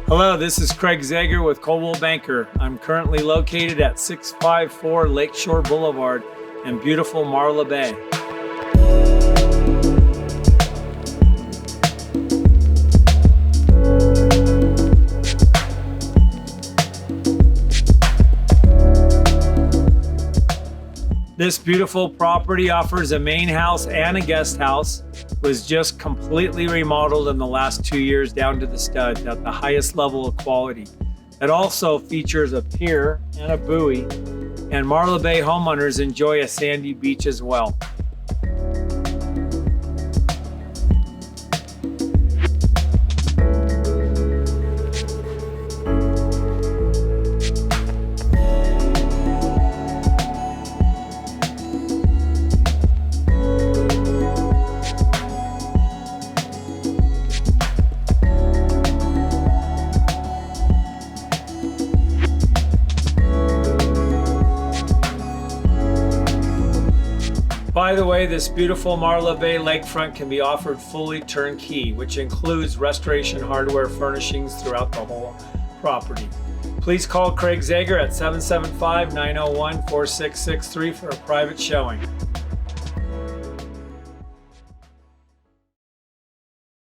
Hello, this is Craig Zager with Coldwell Banker. I'm currently located at 654 Lakeshore Boulevard in beautiful Marla Bay. This beautiful property offers a main house and a guest house. Was just completely remodeled in the last 2 years down to the studs at the highest level of quality. It also features a pier and a buoy, and Marla Bay homeowners enjoy a sandy beach as well. By the way, this beautiful Marla Bay lakefront can be offered fully turnkey, which includes restoration hardware furnishings throughout the whole property. Please call Craig Zager at 775-901-4663 for a private showing.